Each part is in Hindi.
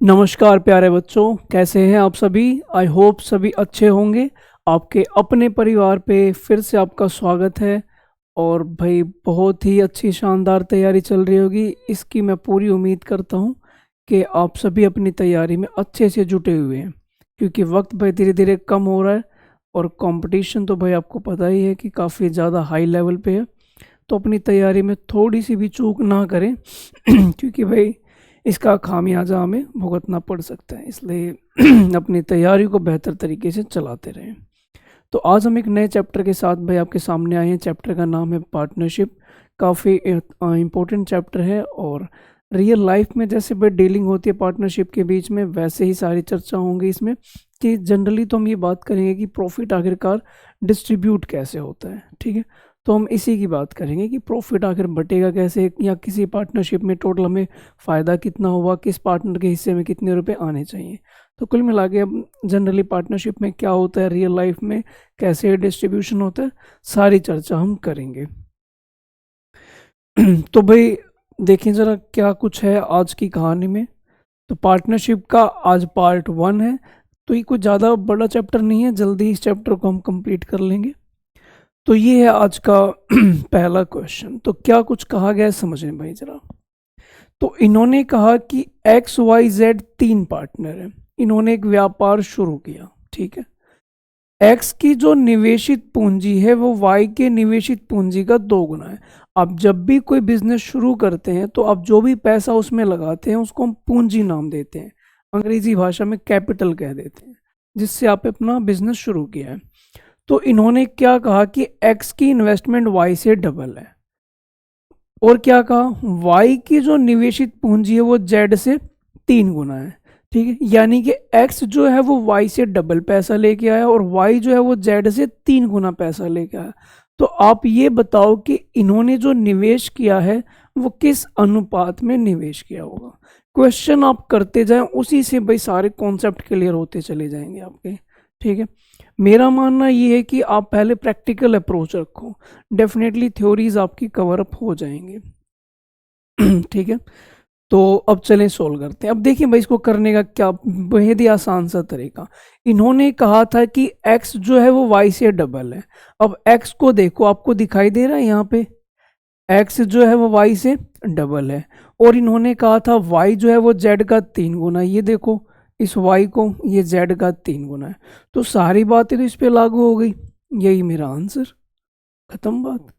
नमस्कार प्यारे बच्चों, कैसे हैं आप सभी। आई होप सभी अच्छे होंगे। आपके अपने परिवार पे फिर से आपका स्वागत है। और भाई बहुत ही अच्छी शानदार तैयारी चल रही होगी, इसकी मैं पूरी उम्मीद करता हूँ कि आप सभी अपनी तैयारी में अच्छे से जुटे हुए हैं, क्योंकि वक्त भाई धीरे धीरे कम हो रहा है और कंपटीशन तो भाई आपको पता ही है कि काफ़ी ज़्यादा हाई लेवल पे है। तो अपनी तैयारी में थोड़ी सी भी चूक ना करें क्योंकि भाई इसका खामियाजा हमें भुगतना पड़ सकता है, इसलिए अपनी तैयारी को बेहतर तरीके से चलाते रहें। तो आज हम एक नए चैप्टर के साथ भाई आपके सामने आए हैं। चैप्टर का नाम है पार्टनरशिप। काफ़ी इम्पोर्टेंट चैप्टर है और रियल लाइफ में जैसे भाई डीलिंग होती है पार्टनरशिप के बीच में, वैसे ही सारी चर्चा होंगी इसमें। कि जनरली तो हम ये बात करेंगे कि प्रॉफिट आखिरकार डिस्ट्रीब्यूट कैसे होता है, ठीक है। तो हम इसी की बात करेंगे कि प्रॉफिट आखिर बटेगा कैसे, या किसी पार्टनरशिप में टोटल हमें फ़ायदा कितना होगा, किस पार्टनर के हिस्से में कितने रुपए आने चाहिए। तो कुल मिला के अब जनरली पार्टनरशिप में क्या होता है, रियल लाइफ में कैसे डिस्ट्रीब्यूशन होता है, सारी चर्चा हम करेंगे। तो भाई देखिए ज़रा क्या कुछ है आज की कहानी में। तो पार्टनरशिप का आज पार्ट 1 है। तो ये कोई ज़्यादा बड़ा चैप्टर नहीं है, जल्दी इस चैप्टर को हम कंप्लीट कर लेंगे। तो ये है आज का पहला क्वेश्चन। तो क्या कुछ कहा गया है समझें भाई ज़रा। तो इन्होंने कहा कि XYZ 3 पार्टनर है, इन्होंने एक व्यापार शुरू किया, ठीक है। एक्स की जो निवेशित पूंजी है वो वाई के निवेशित पूंजी का 2 गुना है। अब जब भी कोई बिजनेस शुरू करते हैं तो अब जो भी पैसा उसमें लगाते हैं उसको हम पूंजी नाम देते हैं, अंग्रेजी भाषा में कैपिटल कह देते हैं, जिससे आप अपना बिजनेस शुरू किया है। तो इन्होंने क्या कहा कि एक्स की इन्वेस्टमेंट वाई से डबल है, और क्या कहा वाई की जो निवेशित पूंजी है वो जेड से 3 गुना है, ठीक है। यानी कि एक्स जो है वो वाई से डबल पैसा लेके आया और वाई जो है वो जेड से 3 गुना पैसा लेके आया। तो आप ये बताओ कि इन्होंने जो निवेश किया है वो किस अनुपात में निवेश किया होगा। क्वेश्चन आप करते जाएं, उसी से भाई सारे कॉन्सेप्ट क्लियर होते चले जाएंगे आपके, ठीक है। मेरा मानना ये है कि आप पहले प्रैक्टिकल अप्रोच रखो, डेफिनेटली थ्योरीज आपकी कवर अप हो जाएंगे ठीक है। तो अब चलें सोल्व करते हैं। अब देखिए भाई इसको करने का क्या बेहद ही आसान सा तरीका। इन्होंने कहा था कि x जो है वो y से डबल है। अब x को देखो, आपको दिखाई दे रहा है यहाँ पे x जो है वो y से डबल है, और इन्होंने कहा था y जो है वो z का 3 गुना। ये देखो इस y को, ये z का 3 गुना है। तो सारी बातें तो इस पे लागू हो गई, यही मेरा आंसर, खत्म बात।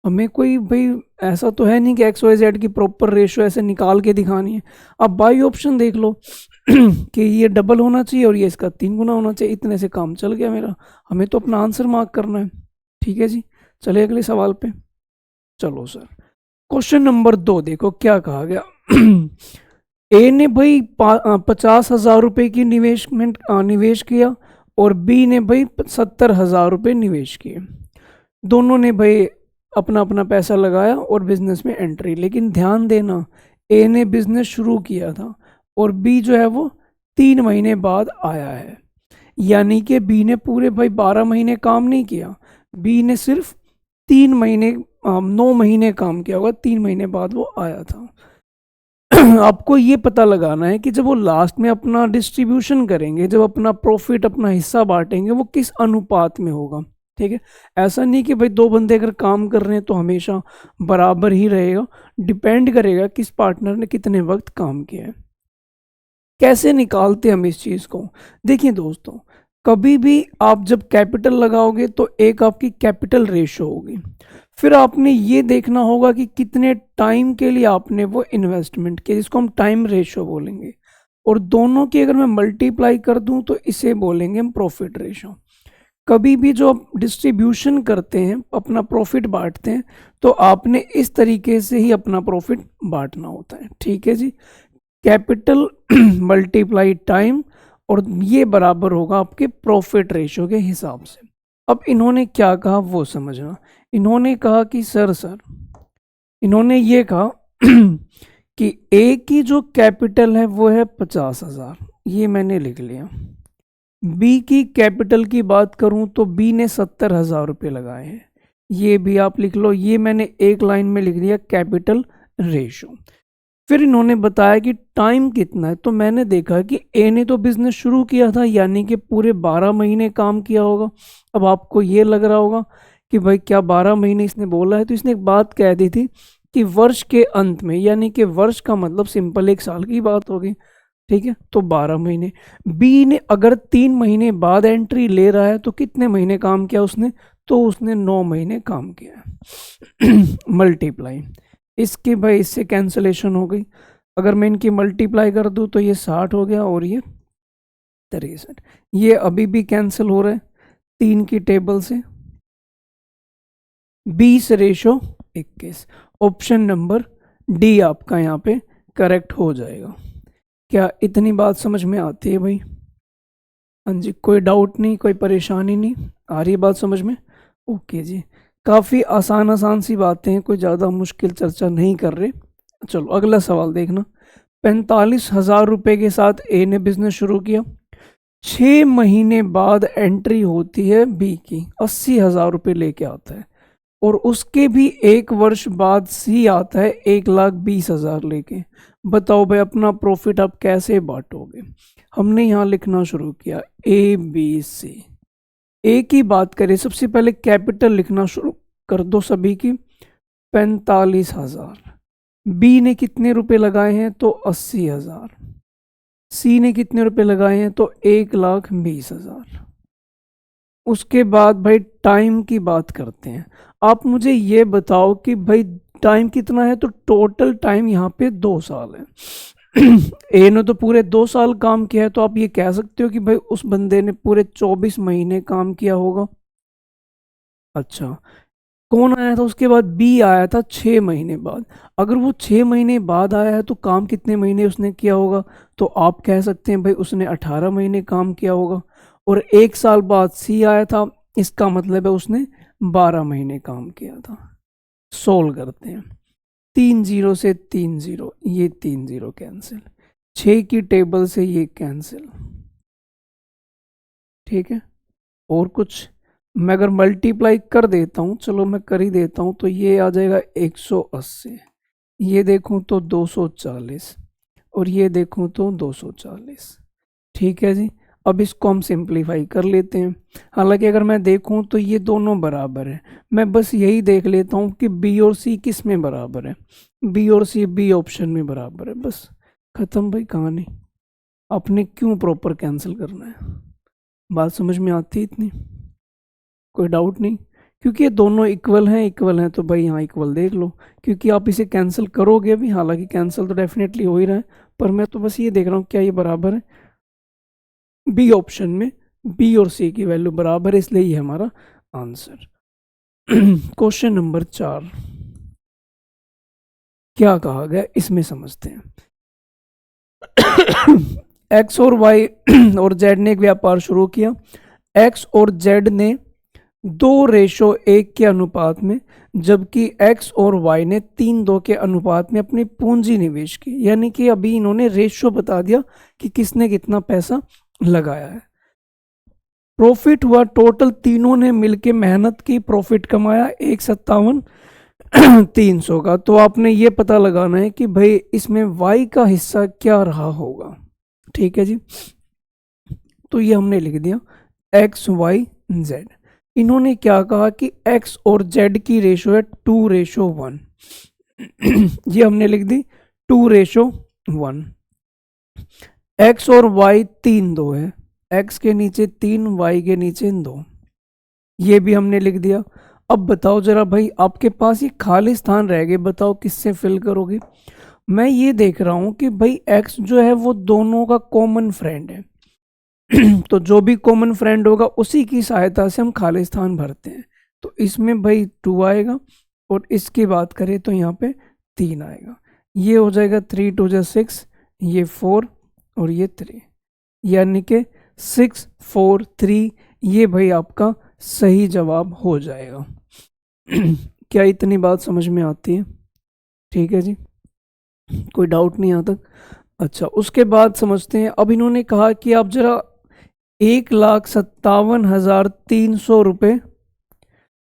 हमें कोई भाई ऐसा तो है नहीं कि एक्स वाई जेड की प्रॉपर रेशियो ऐसे निकाल के दिखानी है। अब बाई ऑप्शन देख लो कि ये डबल होना चाहिए और ये इसका 3 गुना होना चाहिए, इतने से काम चल गया मेरा। हमें तो अपना आंसर मार्क करना है, ठीक है जी। चलिए अगले सवाल पे। चलो सर, क्वेश्चन नंबर 2 देखो क्या कहा गया ए ने भाई 50,000 रुपये की निवेश किया, और बी ने भाई 70,000 रुपये निवेश किए। दोनों ने भाई अपना अपना पैसा लगाया और बिजनेस में एंट्री। लेकिन ध्यान देना, ए ने बिजनेस शुरू किया था और बी जो है वो 3 महीने बाद आया है। यानी कि बी ने पूरे भाई 12 महीने काम नहीं किया, बी ने सिर्फ 3 महीने 9 महीने काम किया होगा, 3 महीने बाद वो आया था आपको ये पता लगाना है कि जब वो लास्ट में अपना डिस्ट्रीब्यूशन करेंगे, जब अपना प्रॉफिट अपना हिस्सा बांटेंगे, वो किस अनुपात में होगा, ठीक है। ऐसा नहीं कि भाई 2 बंदे अगर काम कर रहे हैं तो हमेशा बराबर ही रहेगा, डिपेंड करेगा किस पार्टनर ने कितने वक्त काम किया है। कैसे निकालते हम इस चीज़ को। देखिए दोस्तों, कभी भी आप जब कैपिटल लगाओगे तो एक आपकी कैपिटल रेशो होगी, फिर आपने ये देखना होगा कि कितने टाइम के लिए आपने वो इन्वेस्टमेंट किया, जिसको हम टाइम रेशो बोलेंगे, और दोनों की अगर मैं मल्टीप्लाई कर दूं तो इसे बोलेंगे हम प्रॉफिट रेशो। कभी भी जो आप डिस्ट्रीब्यूशन करते हैं, अपना प्रॉफिट बांटते हैं, तो आपने इस तरीके से ही अपना प्रॉफिट बांटना होता है, ठीक है जी। कैपिटल मल्टीप्लाई टाइम, और ये बराबर होगा आपके प्रॉफिट रेशो के हिसाब से। अब इन्होंने क्या कहा वो समझना। इन्होंने कहा कि सर इन्होंने ये कहा कि ए की जो कैपिटल है वो है 50,000, ये मैंने लिख लिया। बी की कैपिटल की बात करूं तो बी ने 70,000 रुपये लगाए हैं, ये भी आप लिख लो। ये मैंने एक लाइन में लिख दिया कैपिटल रेशो। फिर इन्होंने बताया कि टाइम कितना है, तो मैंने देखा कि ए ने तो बिजनेस शुरू किया था, यानी कि पूरे 12 महीने काम किया होगा। अब आपको ये लग रहा होगा कि भाई क्या 12 महीने इसने बोला है, तो इसने एक बात कह दी थी कि वर्ष के अंत में, यानी कि वर्ष का मतलब सिंपल 1 साल की बात होगी, ठीक है, तो 12 महीने। बी ने अगर 3 महीने बाद एंट्री ले रहा है तो कितने महीने काम किया उसने, तो उसने 9 महीने काम किया है। मल्टीप्लाई इसकी भाई इससे कैंसलेशन हो गई, अगर मैं इनकी मल्टीप्लाई कर दूं तो ये 60 हो गया और ये 63, ये अभी भी कैंसिल हो रहा है 3 की टेबल से। 20:21, ऑप्शन नंबर डी आपका यहाँ पे करेक्ट हो जाएगा। क्या इतनी बात समझ में आती है भाई? हाँ जी, कोई डाउट नहीं, कोई परेशानी नहीं, आ रही है बात समझ में? ओके जी, काफ़ी आसान आसान सी बातें हैं, कोई ज़्यादा मुश्किल चर्चा नहीं कर रहे। चलो अगला सवाल देखना। 45,000 रुपये के साथ ए ने बिजनेस शुरू किया, 6 महीने बाद एंट्री होती है बी की, 80,000 रुपये लेके आता है, और उसके भी 1 वर्ष बाद सी आता है 1,20,000 लेके। बताओ भाई अपना प्रॉफिट आप कैसे बांटोगे? हमने यहाँ लिखना शुरू किया ए बी सी। ए की बात करें, सबसे पहले कैपिटल लिखना शुरू कर दो सभी की, 45,000। बी ने कितने रुपए लगाए हैं, तो 80,000। सी ने कितने रुपए लगाए हैं, तो 1,20,000। उसके बाद भाई टाइम की बात करते हैं। आप मुझे ये बताओ कि भाई टाइम कितना है, तो टोटल टाइम यहाँ पे 2 साल है। ए ने तो पूरे 2 साल काम किया है, तो आप ये कह सकते हो कि भाई उस बंदे ने पूरे 24 महीने काम किया होगा। अच्छा, कौन आया था उसके बाद? बी आया था 6 महीने बाद। अगर वो 6 महीने बाद आया है तो काम कितने महीने उसने किया होगा, तो आप कह सकते हैं भाई उसने 18 महीने काम किया होगा। और 1 साल बाद सी आया था, इसका मतलब है उसने 12 महीने काम किया था। सोल्व करते हैं, 3 0 से 3 0, ये 3 0 कैंसिल, 6 की टेबल से ये कैंसिल, ठीक है। और कुछ मैं अगर मल्टीप्लाई कर देता हूँ, चलो मैं कर ही देता हूँ, तो ये आ जाएगा 180, ये देखूँ तो 240, और ये देखूँ तो 240, ठीक है जी। अब इसको हम सिंप्लीफाई कर लेते हैं। हालांकि अगर मैं देखूं तो ये दोनों बराबर है, मैं बस यही देख लेता हूं कि बी और सी किस में बराबर है। बी और सी बी ऑप्शन में बराबर है, बस खत्म भाई कहानी। आपने क्यों प्रॉपर कैंसिल करना है? बात समझ में आती है इतनी? कोई डाउट नहीं, क्योंकि ये दोनों इक्वल हैं तो भाई यहाँ इक्वल देख लो, क्योंकि आप इसे कैंसिल करोगे भी, हालांकि कैंसिल तो डेफिनेटली हो ही रहा है, पर मैं तो बस ये देख रहा हूँ क्या ये बराबर है। बी ऑप्शन में बी और सी की वैल्यू बराबर है, इसलिए ये हमारा आंसर। क्वेश्चन नंबर 4 क्या कहा गया इसमें समझते हैं। एक्स और वाई और जेड ने एक व्यापार शुरू किया। एक्स और जेड ने 2:1 के अनुपात में, जबकि एक्स और वाई ने 3:2 के अनुपात में अपनी पूंजी निवेश की। यानी कि अभी इन्होंने रेशियो बता दिया कि किसने कितना पैसा लगाया है। प्रॉफिट हुआ टोटल, तीनों ने मिलके मेहनत की, प्रॉफिट कमाया 1,57,300 का। तो आपने ये पता लगाना है कि भाई इसमें वाई का हिस्सा क्या रहा होगा, ठीक है जी। तो ये हमने लिख दिया एक्स वाई जेड। इन्होंने क्या कहा कि एक्स और जेड की रेशो है 2:1। ये हमने लिख दी 2:1। एक्स और वाई 3:2 है, एक्स के नीचे 3, वाई के नीचे 2, ये भी हमने लिख दिया। अब बताओ जरा भाई, आपके पास ये खाली स्थान रह गए, बताओ किससे फिल करोगे? मैं ये देख रहा हूँ कि भाई एक्स जो है वो दोनों का कॉमन फ्रेंड है। तो जो भी कॉमन फ्रेंड होगा उसी की सहायता से हम खाली स्थान भरते हैं। तो इसमें भाई 2 आएगा, और इसकी बात करें तो यहाँ पे 3 आएगा। ये हो जाएगा 3 2 6, ये 4 और ये 3, यानी कि 6 4 3, ये भाई आपका सही जवाब हो जाएगा। क्या इतनी बात समझ में आती है? ठीक है जी, कोई डाउट नहीं यहाँ तक? अच्छा, उसके बाद समझते हैं। अब इन्होंने कहा कि आप जरा 1,57,300 रुपये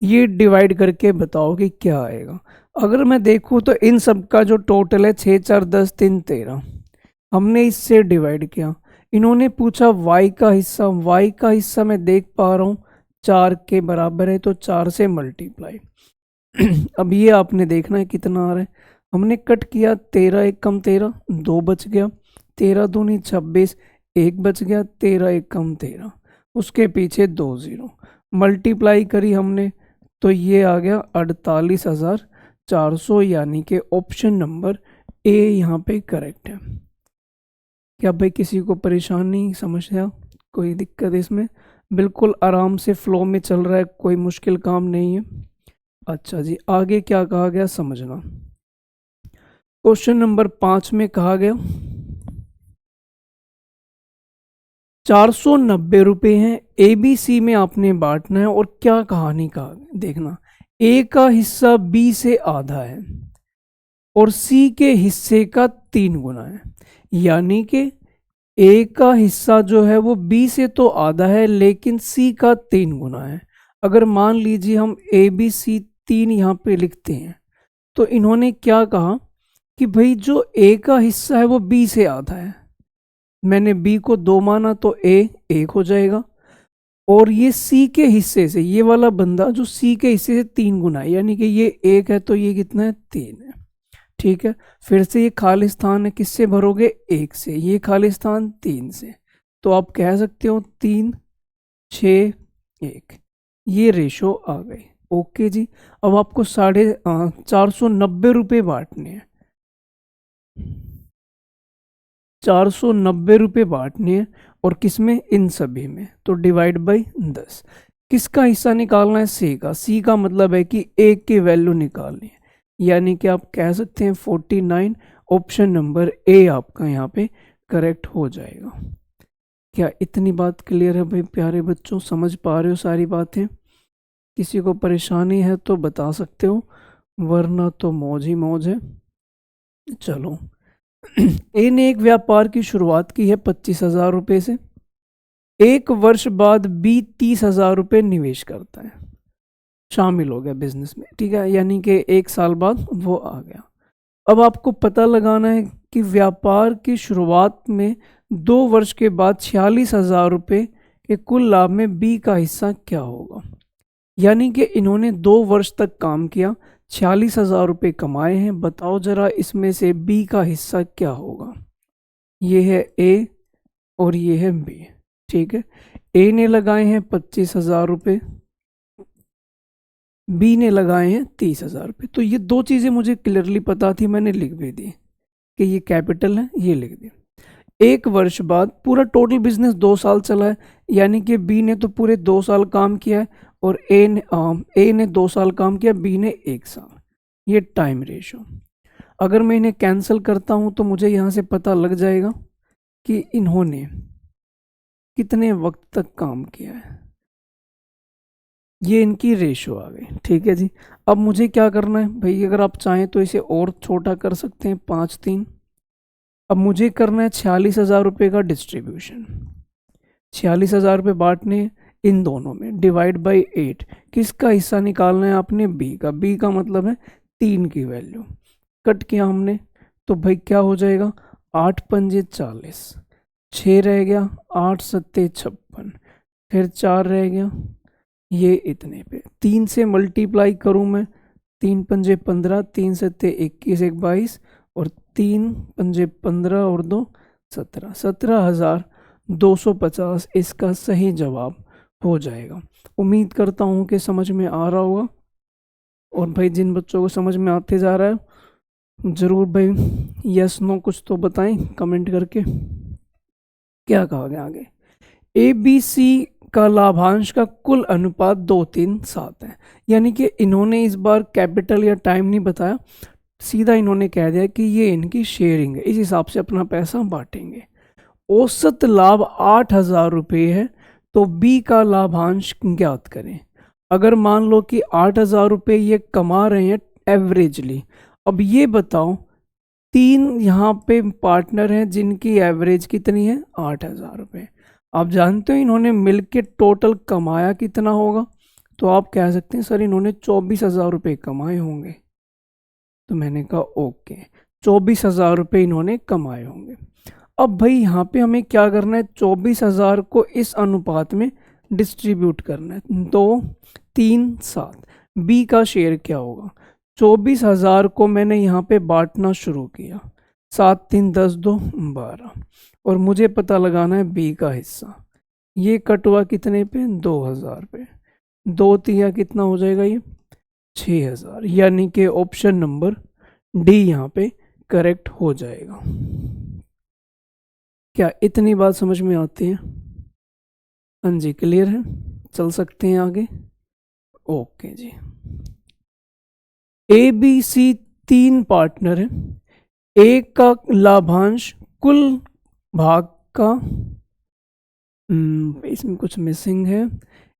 ये डिवाइड करके बताओ कि क्या आएगा। अगर मैं देखूँ तो इन सब का जो टोटल है 6 4 10 3 13, हमने इससे डिवाइड किया। इन्होंने पूछा y का हिस्सा, y का हिस्सा मैं देख पा रहा हूँ 4 के बराबर है, तो 4 से मल्टीप्लाई। अब ये आपने देखना है कितना आ रहा है। हमने कट किया, 13 एक कम 13, 2 बच गया, 13 दूनी 26, 1 बच गया, 13 एक कम 13, उसके पीछे 2 0, मल्टीप्लाई करी हमने तो ये आ गया 48,400, यानी कि ऑप्शन नंबर ए यहाँ पे करेक्ट है। क्या भाई किसी को परेशानी, समस्या, कोई दिक्कत इसमें? बिल्कुल आराम से फ्लो में चल रहा है, कोई मुश्किल काम नहीं है। अच्छा जी, आगे क्या कहा गया समझना। क्वेश्चन नंबर 5 में कहा गया 490 रुपये हैं, ए बी सी में आपने बांटना है, और क्या कहानी का देखना। ए का हिस्सा बी से आधा है और सी के हिस्से का 3 गुना है, यानी कि ए का हिस्सा जो है वो बी से तो आधा है लेकिन सी का 3 गुना है। अगर मान लीजिए हम ए बी सी 3 यहाँ पे लिखते हैं, तो इन्होंने क्या कहा कि भाई जो ए का हिस्सा है वो बी से आधा है, मैंने बी को 2 माना तो ए 1 हो जाएगा, और ये सी के हिस्से से, ये वाला बंदा जो सी के हिस्से से 3 गुना है, यानी कि ये 1 है तो ये कितना है 3 है। ठीक है, फिर से ये खाली स्थान है, किससे भरोगे 1 से, ये खाली स्थान 3 से, तो आप कह सकते हो 3 6 1, ये रेशो आ गई। ओके जी, अब आपको 490 रुपये बांटने हैं, 490 रुपये बांटने हैं, और किसमें, इन सभी में, तो डिवाइड बाई 10। किसका हिस्सा निकालना है, सी का। सी का मतलब है कि एक की वैल्यू निकालनी है, यानी कि आप कह सकते हैं 49, ऑप्शन नंबर ए आपका यहाँ पे करेक्ट हो जाएगा। क्या इतनी बात क्लियर है भाई प्यारे बच्चों, समझ पा रहे हो सारी बातें? किसी को परेशानी है तो बता सकते हो, वरना तो मौज ही मौज है। चलो, ए ने एक व्यापार की शुरुआत की है 25,000 रुपये से। 1 वर्ष बाद बी 30,000 रुपये निवेश करता है, शामिल हो गया बिजनेस में, ठीक है, यानी कि 1 साल बाद वो आ गया। अब आपको पता लगाना है कि व्यापार की शुरुआत में 2 वर्ष के बाद 46,000 रुपये के कुल लाभ में बी का हिस्सा क्या होगा। यानी कि इन्होंने 2 वर्ष तक काम किया, 46,000 रुपये कमाए हैं, बताओ जरा इसमें से बी का हिस्सा क्या होगा। ये है ए और ये है बी, ठीक है। ए ने लगाए हैं 25,000 रुपये, बी ने लगाए हैं 30,000 रुपये। तो ये 2 चीज़ें मुझे क्लियरली पता थी, मैंने लिख भी दी कि ये कैपिटल है, ये लिख दी। 1 वर्ष बाद, पूरा टोटल बिजनेस 2 साल चला है, यानी कि बी ने तो पूरे 2 साल काम किया है, और ए ने 2 साल काम किया, बी ने 1 साल, ये टाइम रेशो। अगर मैं इन्हें कैंसिल करता हूं तो मुझे यहाँ से पता लग जाएगा कि इन्होंने कितने वक्त तक काम किया है, ये इनकी रेशो आ गई। ठीक है जी, अब मुझे क्या करना है भाई, अगर आप चाहें तो इसे और छोटा कर सकते हैं, 5 3। अब मुझे करना है 46,000 रुपये का डिस्ट्रीब्यूशन, 46,000 रुपये बांटने इन दोनों में, डिवाइड बाई 8। किसका हिस्सा निकालना है आपने, बी का। बी का मतलब है 3 की वैल्यू, कट किया हमने तो भाई क्या हो जाएगा, 8 पंजे 40, 6 रह गया, 8 सत्ते 56, फिर 4 रह गया, ये इतने पे 3 से मल्टीप्लाई करूं मैं, 3 पंजे 15, 3 सत्ते 21, 1 22, और 3 पंजे 15 और 2 17, 17,250 इसका सही जवाब हो जाएगा। उम्मीद करता हूँ कि समझ में आ रहा होगा, और भाई जिन बच्चों को समझ में आते जा रहा है ज़रूर भाई यस नो कुछ तो बताएं कमेंट करके। क्या कहा गया आगे, ए बी सी का लाभांश का कुल अनुपात 2:3:7 है, यानी कि इन्होंने इस बार कैपिटल या टाइम नहीं बताया, सीधा इन्होंने कह दिया कि ये इनकी शेयरिंग है, इस हिसाब से अपना पैसा बांटेंगे। औसत लाभ 8,000 रुपये है, तो बी का लाभांश ज्ञात करें। अगर मान लो कि 8,000 रुपये ये कमा रहे हैं एवरेजली, अब ये बताओ 3 यहाँ पे पार्टनर हैं जिनकी एवरेज कितनी है, 8,000 रुपये। आप जानते हो इन्होंने मिलके टोटल कमाया कितना होगा, तो आप कह सकते हैं सर इन्होंने 24,000 रुपये कमाए होंगे। तो मैंने कहा ओके, 24,000 रुपये इन्होंने कमाए होंगे। अब भाई यहाँ पे हमें क्या करना है, 24,000 को इस अनुपात में डिस्ट्रीब्यूट करना है, 2 3 7। बी का शेयर क्या होगा, 24,000 को मैंने यहाँ पे बांटना शुरू किया, 7 3 10 2 12, और मुझे पता लगाना है बी का हिस्सा। ये कट हुआ कितने पे, 2,000 पे, 2 तिया कितना हो जाएगा ये, 6,000, यानी कि ऑप्शन नंबर डी यहाँ पे करेक्ट हो जाएगा। क्या इतनी बात समझ में आती है? हाँ जी, क्लियर है, चल सकते हैं आगे। ओके जी, ए बी सी 3 पार्टनर हैं। ए का लाभांश कुल भाग का, इसमें कुछ मिसिंग है,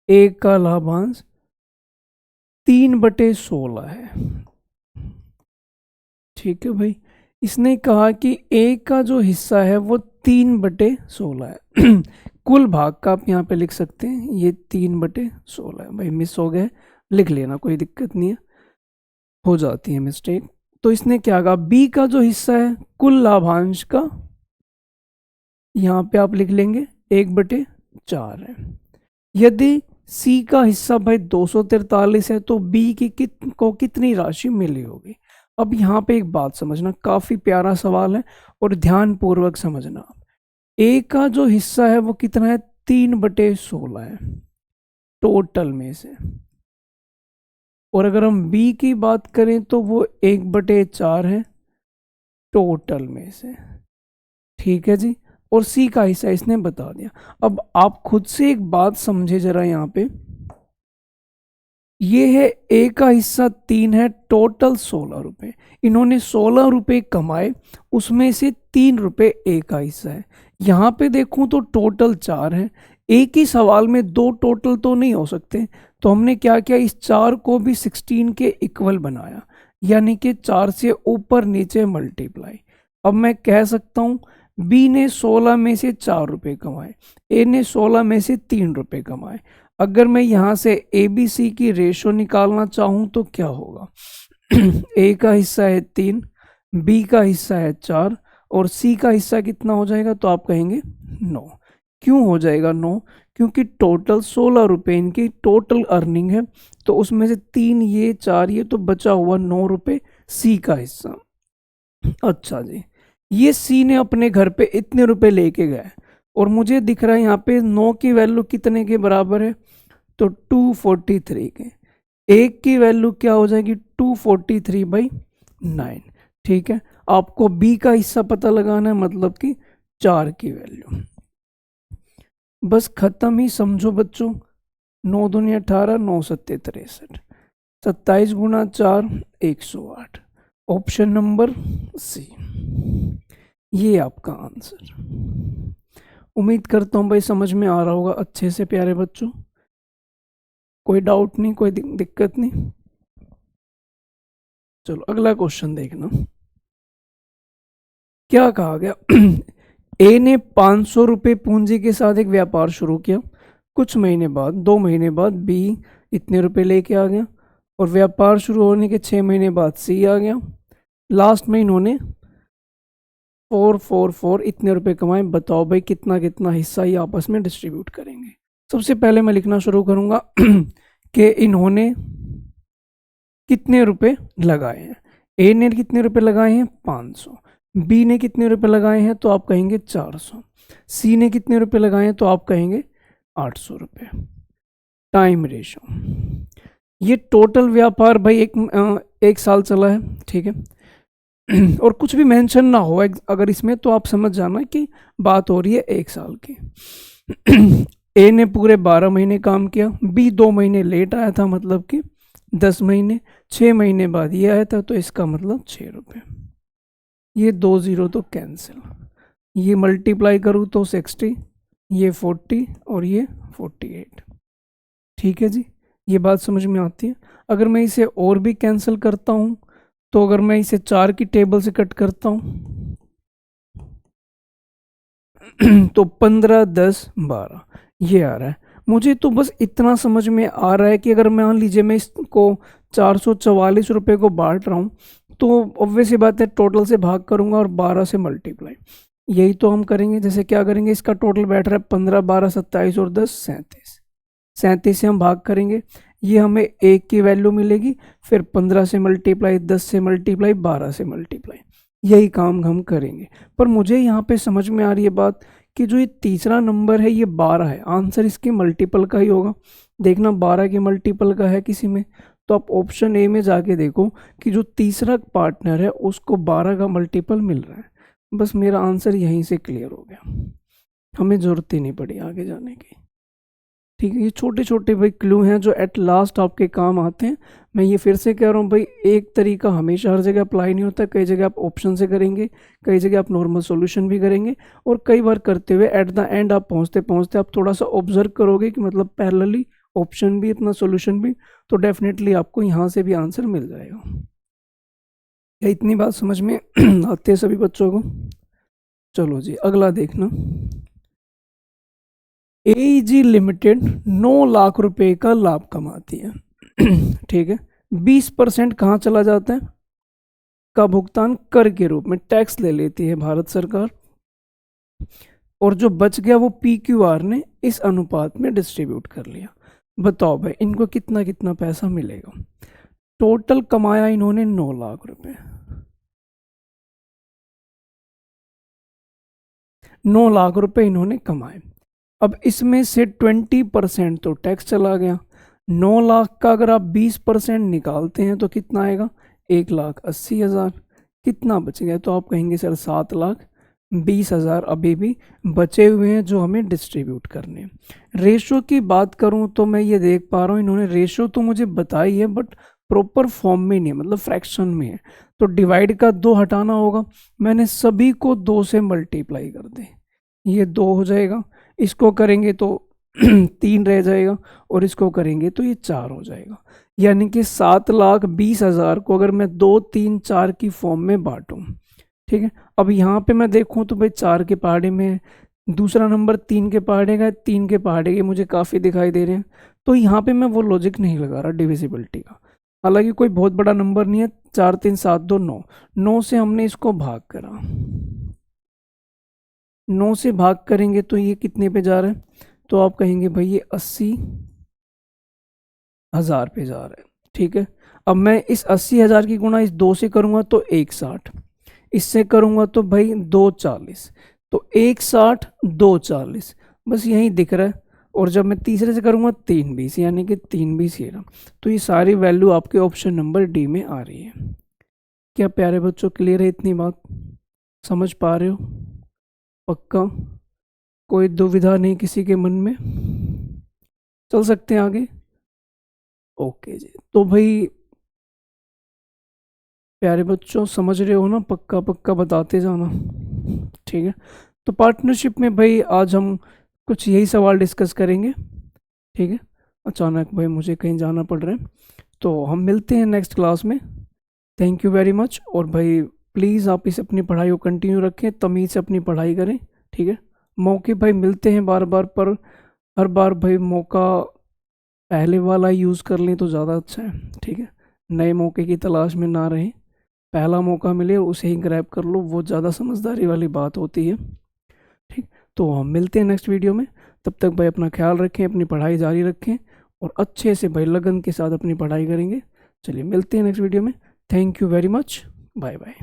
ए का लाभांश 3/16 है। ठीक है भाई, इसने कहा कि ए का जो हिस्सा है वो 3/16 है। कुल भाग का आप यहाँ पे लिख सकते हैं, ये 3/16 है। भाई मिस हो गए, लिख लेना, कोई दिक्कत नहीं है, हो जाती है मिस्टेक। तो इसने क्या कहा, बी का जो हिस्सा है कुल लाभांश का, यहाँ पे आप लिख लेंगे 1/4 है। यदि सी का हिस्सा भाई 243 है तो बी की को कितनी राशि मिली होगी। अब यहाँ पे एक बात समझना, काफी प्यारा सवाल है और ध्यान पूर्वक समझना। ए का जो हिस्सा है वो कितना है, 3/16 है टोटल में से, और अगर हम बी की बात करें तो वो 1/4 है टोटल में से। ठीक है जी, और सी का हिस्सा इसने बता दिया। अब आप खुद से एक बात समझे जरा, यहाँ पे ये है ए का हिस्सा 3 है, टोटल 16 रुपए, इन्होंने 16 रुपए कमाए, उसमें से 3 रुपए ए का हिस्सा है। यहाँ पे देखूं तो टोटल 4 है, एक ही सवाल में 2 टोटल तो नहीं हो सकते, तो हमने क्या किया, इस 4 को भी 16 के इक्वल बनाया, यानी कि 4 से ऊपर नीचे मल्टीप्लाई। अब मैं कह सकता हूं बी ने 16 में से 4 रुपए कमाए, ए ने 16 में से 3 रुपए कमाए। अगर मैं यहाँ से ए बी सी की रेशो निकालना चाहूँ तो क्या होगा, ए का हिस्सा है 3, बी का हिस्सा है 4, और सी का हिस्सा कितना हो जाएगा, तो आप कहेंगे 9। क्यों हो जाएगा 9, क्योंकि टोटल 16 रुपए इनकी टोटल अर्निंग है, तो उसमें से 3 ये 4 ये, तो बचा हुआ 9 रुपए सी का हिस्सा। अच्छा जी, ये सी ने अपने घर पे इतने रुपए लेके गए, और मुझे दिख रहा है यहाँ पे 9 की वैल्यू कितने के बराबर है, तो 243 के। एक की वैल्यू क्या हो जाएगी, 243/9। ठीक है, आपको बी का हिस्सा पता लगाना है, मतलब कि 4 की वैल्यू। बस खत्म ही समझो बच्चों, 9 दूनी 18, 9 सत्ते 63, 27 गुना 4 108, ऑप्शन नंबर सी, ये आपका आंसर। उम्मीद करता हूँ भाई समझ में आ रहा होगा अच्छे से प्यारे बच्चों, कोई डाउट नहीं, कोई दिक्कत नहीं। चलो अगला क्वेश्चन देखना, क्या कहा गया। ए ने 500 रुपये पूंजी के साथ एक व्यापार शुरू किया, कुछ महीने बाद 2 महीने बाद बी इतने रुपए लेके आ गया, और व्यापार शुरू होने के 6 महीने बाद सी आ गया, लास्ट में इन्होंने 444 इतने रुपए कमाए। बताओ भाई कितना कितना हिस्सा ये आपस में डिस्ट्रीब्यूट करेंगे। सबसे पहले मैं लिखना शुरू करूंगा कि इन्होंने कितने रुपए लगाए हैं। ए ने कितने रुपए लगाए हैं, 500। बी ने कितने रुपए लगाए हैं, तो आप कहेंगे 400। सी ने कितने रुपए लगाए हैं, तो आप कहेंगे 800 रुपये। टाइम रेशो, ये टोटल व्यापार भाई एक साल चला है, ठीक है। और कुछ भी मेंशन ना हो अगर इसमें, तो आप समझ जाना कि बात हो रही है 1 साल की। ए ने पूरे 12 महीने काम किया, बी 2 महीने लेट आया था, मतलब कि 10 महीने, 6 महीने बाद ये आया था, तो इसका मतलब 6 रुपये। ये 2 0 तो कैंसिल, ये मल्टीप्लाई करूँ तो 60, ये 40 और ये 48। ठीक है जी, ये बात समझ में आती है। अगर मैं इसे और भी कैंसिल करता हूँ, तो अगर मैं इसे 4 की टेबल से कट करता हूँ तो 15 10 12 ये आ रहा है। मुझे तो बस इतना समझ में आ रहा है कि अगर मान लीजिए मैं इसको 444 रुपये को बांट रहा हूँ, तो ऑब्वियस ही बात है, टोटल से भाग करूँगा और 12 से मल्टीप्लाई, यही तो हम करेंगे। जैसे क्या करेंगे, इसका टोटल बैठ रहा है 15, 12, 27 और 10 37। 37 से हम भाग करेंगे, ये हमें 1 की वैल्यू मिलेगी, फिर 15 से मल्टीप्लाई, 10 से मल्टीप्लाई, 12 से मल्टीप्लाई, यही काम हम करेंगे। पर मुझे यहाँ पे समझ में आ रही है बात कि जो ये तीसरा नंबर है ये 12 है, आंसर इसके मल्टीपल का ही होगा। देखना 12 के मल्टीपल का है किसी में, तो आप ऑप्शन ए में जाके देखो कि जो तीसरा पार्टनर है उसको 12 का मल्टीपल मिल रहा है। बस मेरा आंसर यहीं से क्लियर हो गया, हमें ज़रूरत ही नहीं पड़ी आगे जाने की। ठीक है, ये छोटे छोटे भाई क्लू हैं जो एट लास्ट आपके काम आते हैं। मैं ये फिर से कह रहा हूँ भाई, एक तरीका हमेशा हर जगह अप्लाई नहीं होता, कई जगह आप ऑप्शन से करेंगे, कई जगह आप नॉर्मल सॉल्यूशन भी करेंगे, और कई बार करते हुए एट द एंड आप पहुँचते पहुँचते आप थोड़ा सा ऑब्जर्व करोगे कि मतलब पैरेलली ऑप्शन भी अपना सॉल्यूशन भी, तो डेफिनेटली आपको यहाँ से भी आंसर मिल जाएगा। क्या इतनी बात समझ में आती है सभी बच्चों को? चलो जी, अगला देखना। एईजी लिमिटेड 9 लाख रुपए का लाभ कमाती है। ठीक है, 20% कहाँ चला जाता है? का भुगतान कर के रूप में टैक्स ले लेती है भारत सरकार, और जो बच गया वो पीक्यूआर ने इस अनुपात में डिस्ट्रीब्यूट कर लिया। बताओ भाई इनको कितना कितना पैसा मिलेगा? टोटल कमाया इन्होंने 9 लाख रुपए, 9 लाख रुपए इन्होंने कमाए। अब इसमें से 20% तो टैक्स चला गया। 9 लाख का अगर आप 20% निकालते हैं तो कितना आएगा? 1,80,000। कितना बच गया? तो आप कहेंगे सर 7,20,000 अभी भी बचे हुए हैं जो हमें डिस्ट्रीब्यूट करने हैं। रेशो की बात करूं तो मैं ये देख पा रहा हूँ इन्होंने रेशो तो मुझे बताई है बट प्रॉपर फॉर्म में नहीं है, मतलब फ्रैक्शन में है। तो डिवाइड का 2 हटाना होगा, मैंने सभी को 2 से मल्टीप्लाई कर दे, ये 2 हो जाएगा, इसको करेंगे तो 3 रह जाएगा, और इसको करेंगे तो ये 4 हो जाएगा। यानी कि 7,20,000 को अगर मैं 2, 3, 4 की फॉर्म में बांटूं, ठीक है। अब यहाँ पे मैं देखूं तो भाई 4 के पहाड़े में है, दूसरा नंबर 3 के पहाड़े का है, 3 के पहाड़े के मुझे काफ़ी दिखाई दे रहे हैं, तो यहाँ पे मैं वो लॉजिक नहीं लगा रहा डिविजिबिलिटी का। हालांकि कोई बहुत बड़ा नंबर नहीं है, 4, 3, 7, 2, 9, 9 से हमने इसको भाग करा, 9 से भाग करेंगे तो ये कितने पे जा रहा है? तो आप कहेंगे भाई ये 80,000 पे जा रहा है। ठीक है, अब मैं इस 80,000 की गुणा इस 2 से करूंगा तो 160, इससे करूंगा तो भाई 240, तो 160, 240, बस यही दिख रहा है। और जब मैं तीसरे से करूंगा 320, यानी कि 320 ये रहा। तो ये सारी वैल्यू आपके ऑप्शन नंबर डी में आ रही है। क्या प्यारे बच्चों क्लियर है? इतनी बात समझ पा रहे हो? पक्का? कोई दुविधा नहीं किसी के मन में? चल सकते हैं आगे? ओके जी, तो भाई प्यारे बच्चों समझ रहे हो ना? पक्का पक्का बताते जाना, ठीक है। तो पार्टनरशिप में भाई आज हम कुछ यही सवाल डिस्कस करेंगे, ठीक है। अचानक भाई मुझे कहीं जाना पड़ रहा है, तो हम मिलते हैं नेक्स्ट क्लास में। Thank you very much. और भाई प्लीज़ आप इसे अपनी पढ़ाई को कंटिन्यू रखें, तमीज़ से अपनी पढ़ाई करें, ठीक है। मौके भाई मिलते हैं बार बार, पर हर बार भाई मौका पहले वाला यूज़ कर लें तो ज़्यादा अच्छा है, ठीक है। नए मौके की तलाश में ना रहें, पहला मौका मिले और उसे ही ग्रैब कर लो, वो ज़्यादा समझदारी वाली बात होती है, ठीक। तो हम मिलते हैं नेक्स्ट वीडियो में, तब तक भाई अपना ख्याल रखें, अपनी पढ़ाई जारी रखें और अच्छे से भाई लगन के साथ अपनी पढ़ाई करेंगे। चलिए मिलते हैं नेक्स्ट वीडियो में। Thank you very much, bye bye.